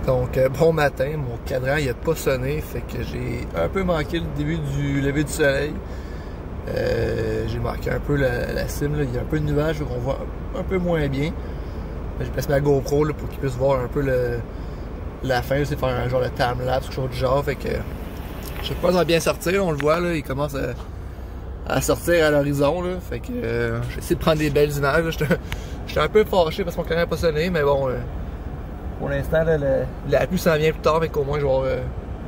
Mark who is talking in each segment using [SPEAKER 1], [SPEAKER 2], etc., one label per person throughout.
[SPEAKER 1] Donc, bon matin, mon cadran il a pas sonné, fait que j'ai un peu manqué le début du lever du soleil. J'ai manqué un peu la cime, là. Il y a un peu de nuages, donc on voit un peu moins bien. J'ai placé ma GoPro là, pour qu'il puisse voir un peu la fin, c'est faire un genre de time-lapse, quelque chose du genre, fait que je sais pas si ça va bien sortir, on le voit, là, il commence à sortir à l'horizon, là, fait que j'ai essayé de prendre des belles images. J'étais un peu fâché parce qu'on ne connaît pas sonné, mais bon, pour l'instant, la pluie s'en vient plus tard, mais qu'au moins je vais avoir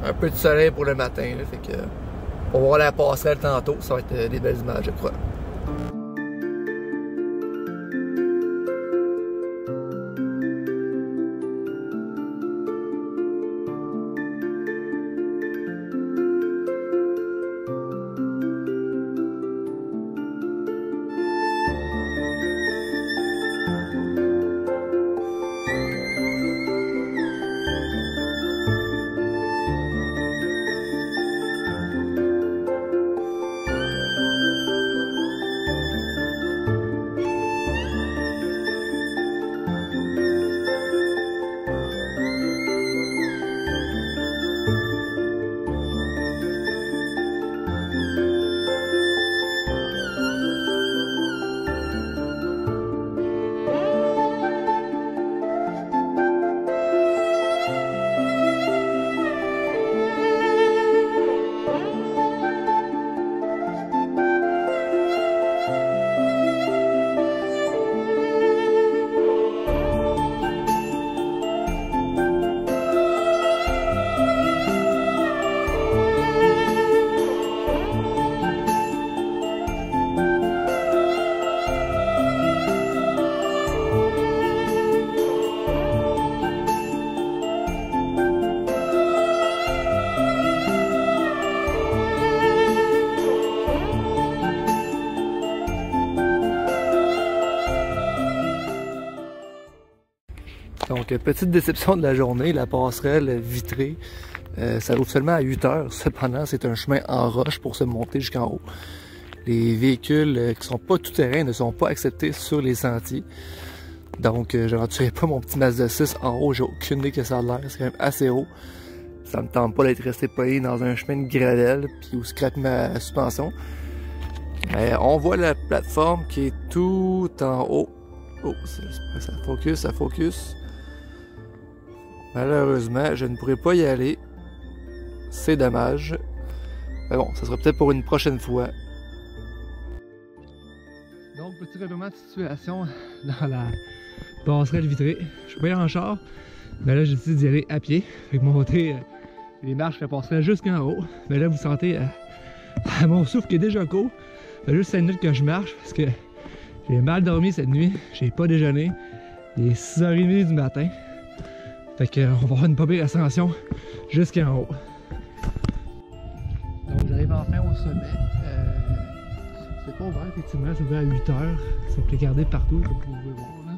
[SPEAKER 1] un peu de soleil pour le matin, là, fait que on va voir la passerelle tantôt, ça va être des belles images, je crois. Donc, petite déception de la journée, la passerelle vitrée, ça ouvre seulement à 8 h. Cependant, c'est un chemin en roche pour se monter jusqu'en haut. Les véhicules qui sont pas tout-terrain ne sont pas acceptés sur les sentiers. Donc, je ne retirerai pas mon petit Mazda 6 en haut, j'ai aucune idée que ça a l'air, c'est quand même assez haut. Ça me tente pas d'être resté payé dans un chemin de gravelle, puis où scrape ma suspension. Mais on voit la plateforme qui est tout en haut. Oh, ça focus, ça focus. Malheureusement, je ne pourrai pas y aller. C'est dommage. Mais bon, ça sera peut-être pour une prochaine fois. Donc, petit règlement de situation dans la passerelle vitrée. Je suis pas allé en char, mais là, j'ai décidé d'y aller à pied. Fait que monter les marches de la passerelle jusqu'en haut. Mais là, vous sentez à mon souffle qui est déjà court. Ça fait juste 5 minutes que je marche parce que j'ai mal dormi cette nuit. J'ai pas déjeuné. Il est 6h30 du matin. Fait qu'on va avoir une pas pire ascension jusqu'en haut. Donc j'arrive enfin au sommet. C'est pas ouvert effectivement, c'est ouvert à 8 h. C'est placardé partout comme vous pouvez voir là.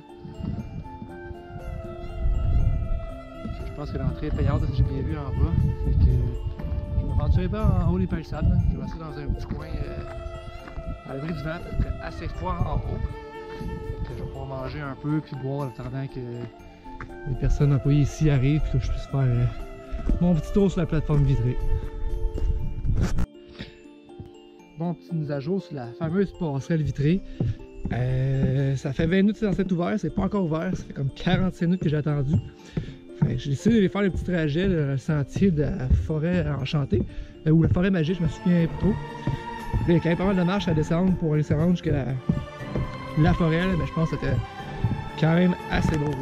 [SPEAKER 1] Je pense que l'entrée est payante si j'ai bien vu en bas. Fait que je me m'aventurerai pas en haut des palissades. Je vais rester dans un petit coin à l'abri du vent, assez froid en haut. Que je vais pouvoir manger un peu puis boire en attendant que les personnes employées ici arrivent et que je puisse faire mon petit tour sur la plateforme vitrée. Bon, petite mise à jour sur la fameuse passerelle vitrée. Ça fait 20 minutes que c'est censé être ouvert, c'est pas encore ouvert, ça fait comme 45 minutes que j'ai attendu. J'ai décidé de faire le petit trajet, le sentier de la forêt enchantée, ou la forêt magique, je me souviens pas trop. Il y a quand même pas mal de marches à descendre pour aller se rendre jusqu'à la forêt, mais je pense que c'était quand même assez lourd.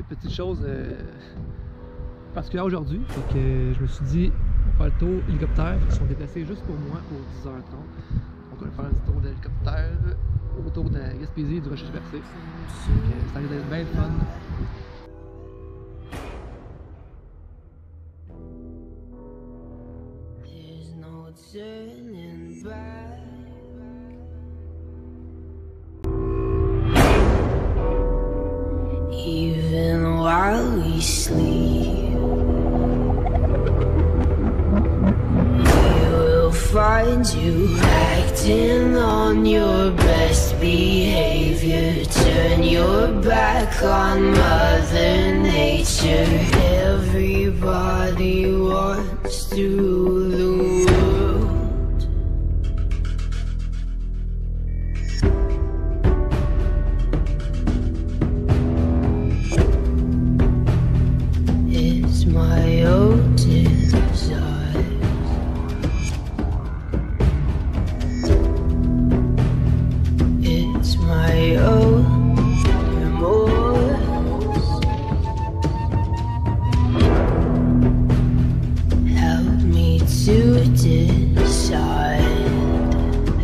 [SPEAKER 1] Petite chose particulière aujourd'hui, c'est que je me suis dit on va faire le tour hélicoptère, ils sont déplacés juste pour moi pour 10h30. Donc on va faire un tour d'hélicoptère autour de la Gaspésie du Rocher-Percé. Ça risque d'être bien fun.
[SPEAKER 2] Turning back. Even while we sleep, we will find you acting on your best behavior. Turn your back on Mother Nature. Everybody wants to rule the world. It's my own desire. It's my own remorse. Help me to decide.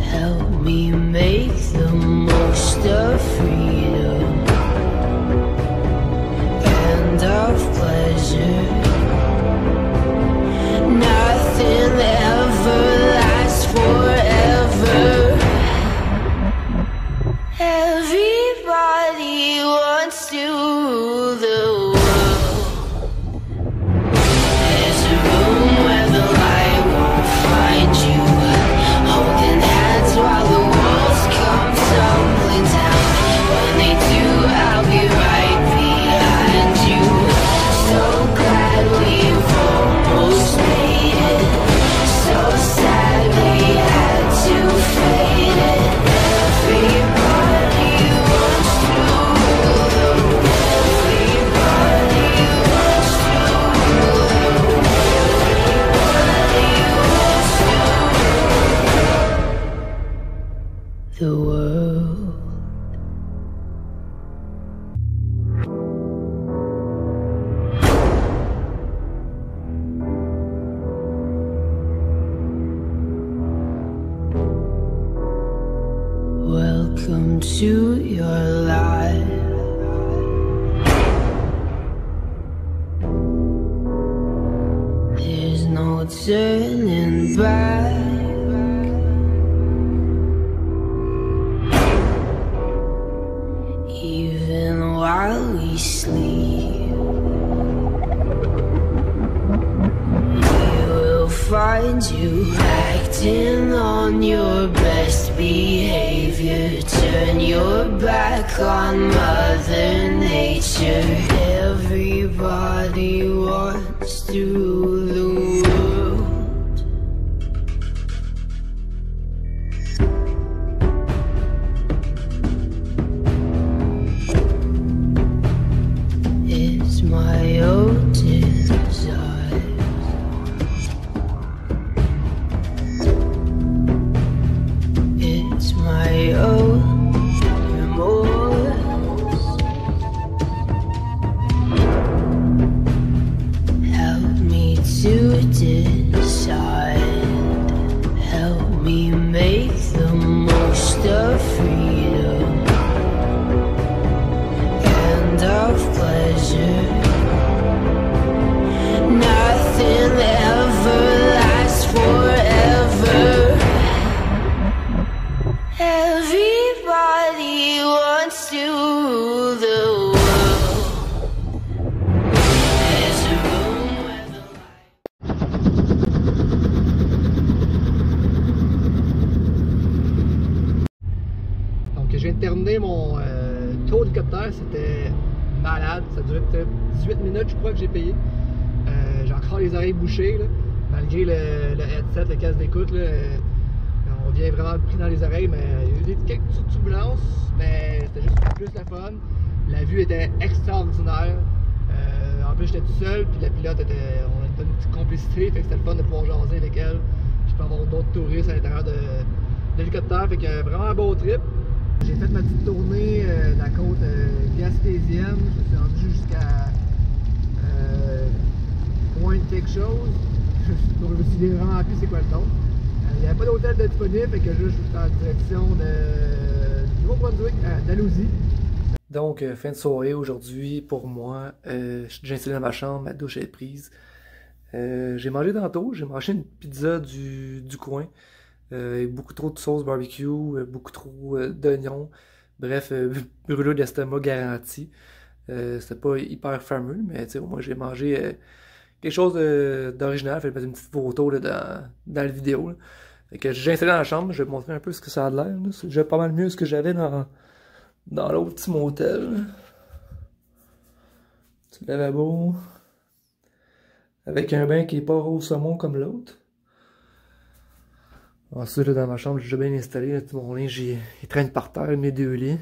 [SPEAKER 2] Help me make the most of freedom and of pleasure. Nothing ever lasts forever. Everybody wants to rule the world. There's a room where the light won't find you, holding hands while the walls come tumbling down. When they do, I'll be right behind you. So glad we've almost made it. So sad we had to fade it. Everybody wants to rule the world. Everybody wants to rule the world. Everybody wants to rule the world. Welcome to your life. There's no turning back. Even while we sleep, we will find you acting on your best behavior. Turn your back on Mother Nature. Everybody wants to rule the world. It's my own desire. It's my own remorse. Help me to decide. Help me make the most of freedom and of pleasure. Nothing ever lasts forever. Everybody wants to rule the world. There's a room where the
[SPEAKER 1] Donc je viens de terminer mon tour d'hélicoptère, c'était malade, ça durait peut-être 18 minutes je crois que j'ai payé. J'ai encore les oreilles bouchées, là, malgré le headset, le casque d'écoute. On vient vraiment pris dans les oreilles, mais il y a eu quelques petites turbulences, mais c'était juste plus la fun. La vue était extraordinaire. En plus j'étais tout seul, puis la pilote on était une petite complicité, fait que c'était le fun de pouvoir jaser avec elle. Je peux avoir d'autres touristes à l'intérieur de l'hélicoptère, fait que vraiment un beau trip. J'ai fait ma petite tournée de la côte gaspésienne. Je me suis rendu jusqu'à Pointe quelque chose. Je me souviens vraiment plus c'est quoi le nom. Il n'y avait pas d'hôtel de disponible, fait que je suis en direction du Nouveau-Brunswick. Nouveau-Brunswick, à Dalhousie. Donc, fin de soirée aujourd'hui pour moi. J'ai installé dans ma chambre, ma douche est prise. J'ai mangé tantôt, j'ai mangé une pizza du coin. Avec beaucoup trop de sauce barbecue, beaucoup trop d'oignons. Bref, brûlure d'estomac garanti. C'était pas hyper fameux, mais au moins j'ai mangé quelque chose d'original. Fait que je vais mettre une petite photo là, dans la vidéo. Là. Fait que j'ai installé dans la chambre, je vais vous montrer un peu ce que ça a l'air. C'est déjà pas mal mieux que ce que j'avais dans l'autre petit motel. Petit lavabo. Avec un bain qui est pas au saumon comme l'autre. Ensuite, là, dans ma chambre, j'ai déjà bien installé. Là, mon linge, il traîne par terre, mes deux lits.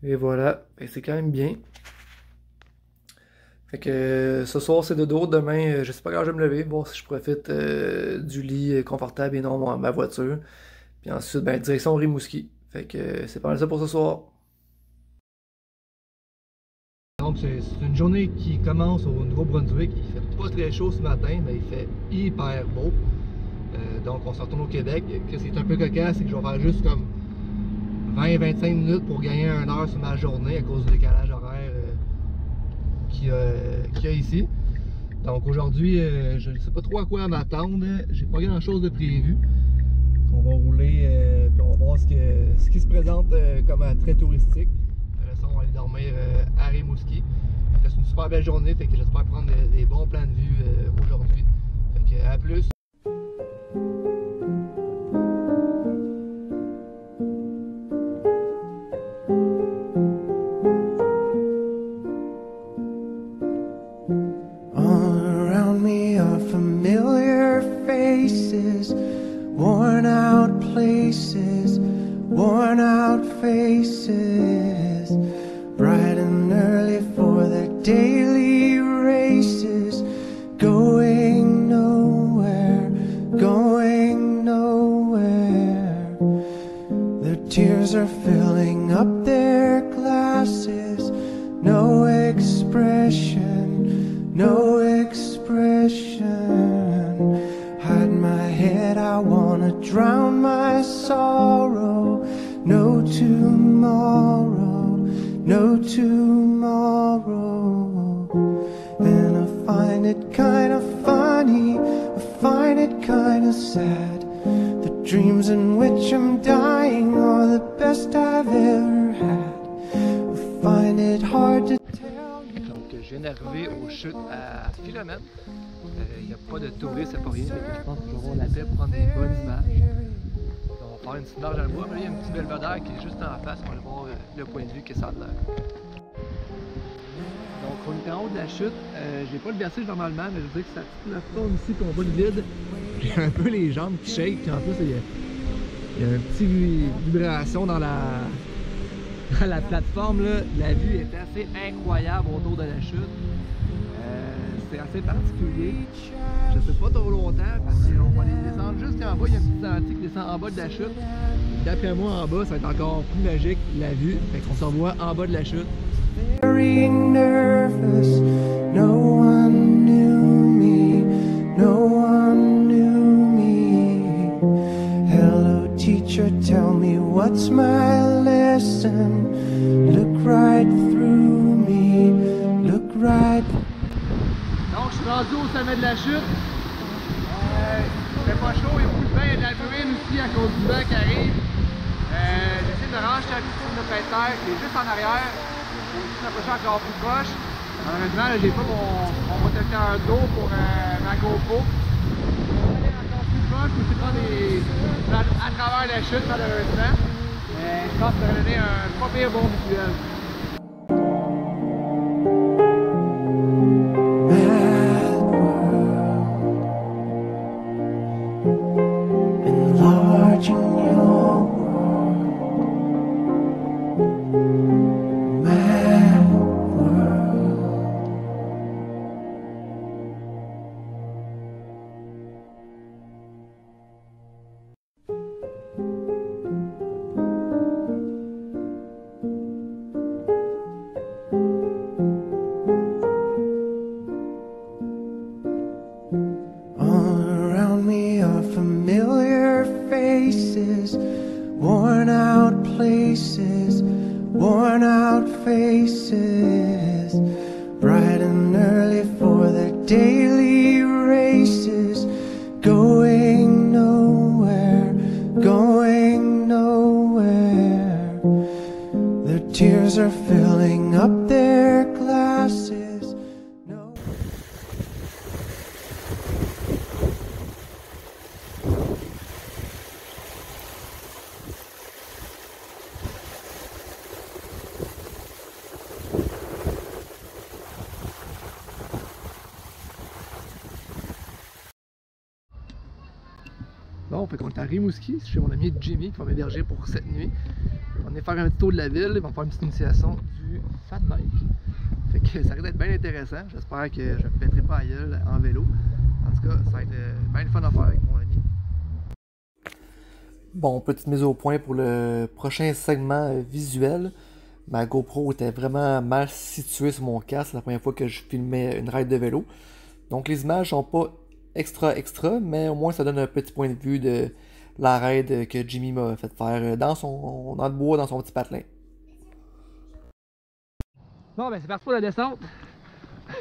[SPEAKER 1] Et voilà. C'est quand même bien. Fait que ce soir, c'est dodo. Demain, je sais pas quand je vais me lever. Voir si je profite du lit confortable et non ma voiture. Puis ensuite, ben, direction Rimouski. Fait que c'est pas mal ça pour ce soir. Donc, c'est une journée qui commence au Nouveau-Brunswick. Il fait pas très chaud ce matin, mais il fait hyper beau. Donc, on se retourne au Québec. Ce qui est un peu cocasse, c'est que je vais faire juste comme 20-25 minutes pour gagner 1 heure sur ma journée à cause du décalage horaire qu'il y a ici. Donc, aujourd'hui, je ne sais pas trop à quoi m'attendre. J'ai pas grand chose de prévu. On va rouler, puis on va voir ce qui se présente comme très touristique. Après ça, on va aller dormir à Rimouski. C'est une super belle journée, fait que j'espère prendre des bons plans de vue aujourd'hui. Fait que à plus!
[SPEAKER 2] Worn out places, worn out faces, bright and early for their daily races, going nowhere, going nowhere. Their tears are filling up their glasses, no expression, no expression. Hide my head, I wanna drown my sorrow. No tomorrow, no tomorrow. And I find it kinda funny, I find it kinda sad. The dreams in which I'm dying are the best I've ever had. I find it hard to tell you.
[SPEAKER 1] Donc, je viens d'arriver aux chutes à Philomène. Il n'y a pas de touristes, c'est pas rien, mais je pense que je vais avoir la paix pour prendre des bonnes images. On va faire une petite marche dans le bois, mais là, il y a un petit belvédère qui est juste en face, on va aller voir le point de vue que ça a l'air. Donc on est en haut de la chute, j'ai pas le vertige normalement, mais je veux dire que ça plateforme ici qu'on voit le vide. J'ai un peu les jambes qui shake, puis en plus il y a un petit vibration dans la plateforme là. La vue est assez incroyable autour de la chute. C'est assez particulier. Je ne sais pas trop longtemps parce qu'on va aller descendre juste en bas. Il y a un petit sentier qui descend en bas de la chute. D'après moi, en bas, ça va être encore plus magique la vue. Fait qu'on se revoit en bas de la chute.
[SPEAKER 2] Very nervous, no one knew me, no one knew me. Hello teacher, tell me what's my lesson. Look right through me, look right.
[SPEAKER 1] Donc je suis rendu au sommet de la chute. Il fait pas chaud, il y a beaucoup de vent, il y a de la bruine aussi à cause du vent qui arrive. J'essaie de ranger la piscine de pêcheur qui est juste en arrière. Je vais juste m'approcher encore plus proche. Malheureusement, j'ai pas mon protecteur d'eau pour ma GoPro. Je vais aller encore plus proche, je vais prendre à travers la chute malheureusement. Je pense que ça va donner un pas pire bon visuel.
[SPEAKER 3] places, worn out faces, bright and early for their daily races, going nowhere, going nowhere. Their tears are filling up their glasses. No.
[SPEAKER 1] Bon, fait qu'on est à Rimouski, chez mon ami Jimmy qui va m'héberger pour cette nuit. On est faire un petit tour de la ville, ils vont faire une petite initiation du fat bike. Fait que ça risque d'être bien intéressant. J'espère que je ne me pèterai pas à gueule en vélo. En tout cas, ça va être bien le fun à faire avec mon ami. Bon, petite mise au point pour le prochain segment visuel. Ma GoPro était vraiment mal située sur mon casque. C'est la première fois que je filmais une ride de vélo. Donc les images sont pas extra, mais au moins ça donne un petit point de vue de la raid que Jimmy m'a fait faire dans le bois, dans son petit patelin. Bon, ben c'est parti pour la descente.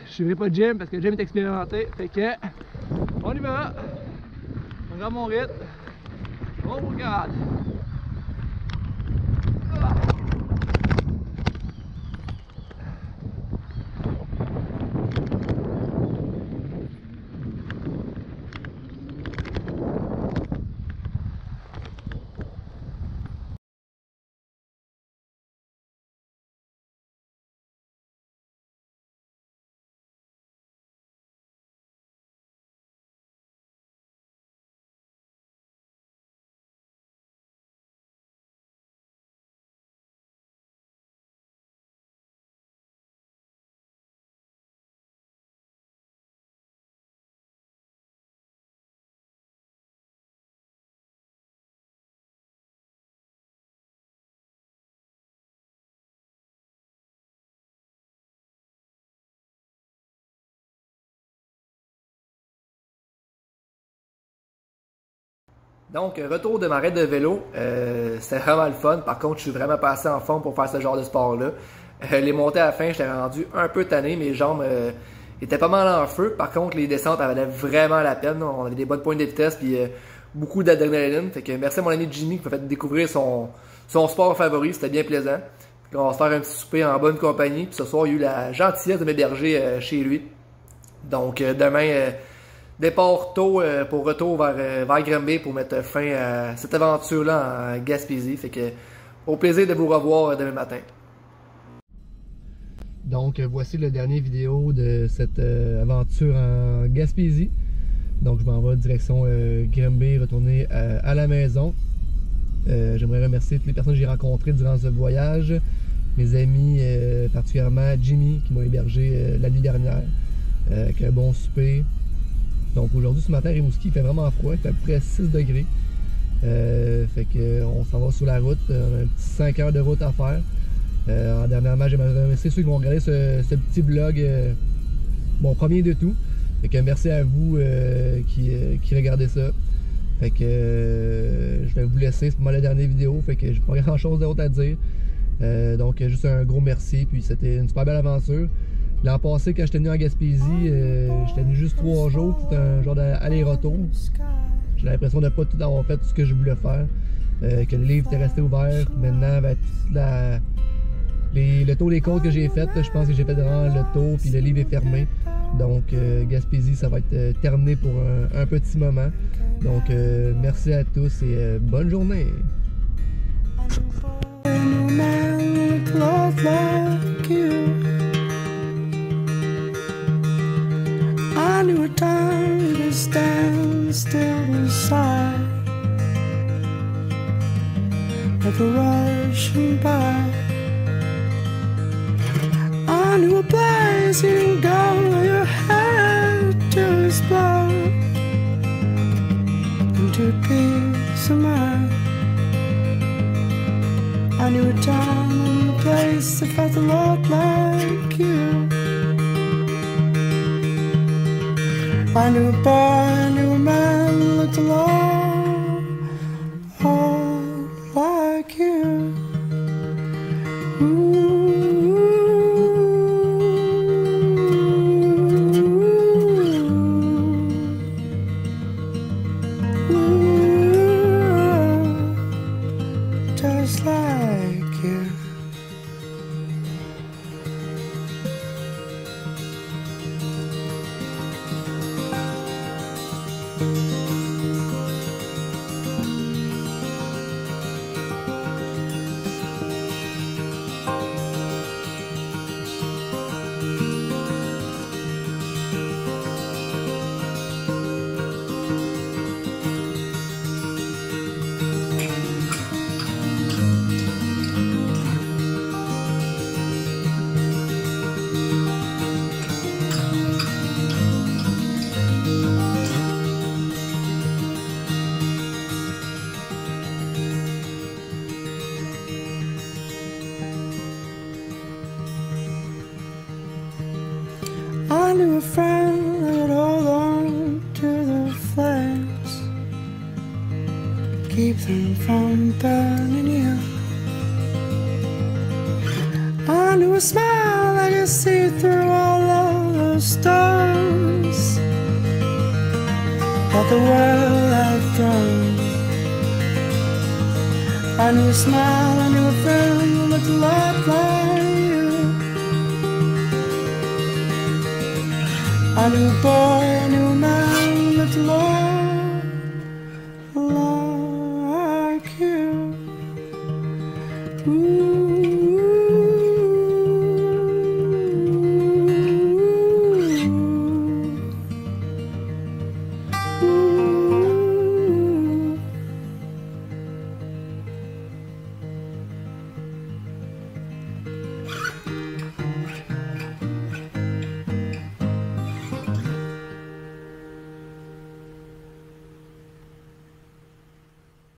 [SPEAKER 1] Je suivrai pas Jim parce que Jim est expérimenté. Fait que, on y va. On regarde mon rythme. Oh my god. Donc, retour de ma raid de vélo, c'était vraiment le fun. Par contre, je suis vraiment pas assez en forme pour faire ce genre de sport-là. Les montées à la fin, j'étais rendu un peu tanné, mes jambes étaient pas mal en feu. Par contre, les descentes, elles valaient vraiment la peine. On avait des bonnes pointes de vitesse puis beaucoup d'adrénaline. Fait que merci à mon ami Jimmy qui m'a fait découvrir son sport favori, c'était bien plaisant. Puis on va se faire un petit souper en bonne compagnie. Puis ce soir, il y a eu la gentillesse de m'héberger chez lui. Donc, demain... départ tôt pour retour vers Granby pour mettre fin à cette aventure-là en Gaspésie. Fait que au plaisir de vous revoir demain matin. Donc voici la dernière vidéo de cette aventure en Gaspésie. Donc je m'en vais direction Granby, retourner à la maison. J'aimerais remercier toutes les personnes que j'ai rencontrées durant ce voyage. Mes amis, particulièrement Jimmy qui m'a hébergé la nuit dernière avec un bon souper. Donc aujourd'hui, ce matin, à Rimouski, il fait vraiment froid, il fait à peu près 6 degrés. Fait qu'on s'en va sur la route, on a un petit 5 heures de route à faire. Dernièrement, j'aimerais remercier ceux qui vont regarder ce petit vlog, mon premier de tout. Fait que merci à vous qui regardez ça. Fait que je vais vous laisser, c'est pas mal la dernière vidéo, fait que j'ai pas grand chose d'autre à dire. Donc juste un gros merci, puis c'était une super belle aventure. L'an passé, quand j'étais venu en Gaspésie, j'étais venu juste 3 jours, tout un genre d'aller-retour. J'ai l'impression de ne pas tout avoir fait tout ce que je voulais faire, que le livre était resté ouvert. Maintenant, avec le tour des côtes que j'ai fait, je pense que j'ai fait vraiment le tour, puis le livre est fermé. Donc, Gaspésie, ça va être terminé pour un petit moment. Donc, merci à tous et bonne journée! I knew a time to stand still beside never rushing by. I knew a place you can go where your head to explode into peace of mind. I knew a time and a place that felt a lot like you. I knew a boy, I knew a man looked a lot like you.
[SPEAKER 3] Just like you. I knew a friend that would hold on to the flames, keep them from burning you. I knew a smile I could see through all of those stars that the world had thrown. I knew a smile, I knew a friend who looked a lot like you. I knew a boy, I knew a man who looked a lot like you. Ooh.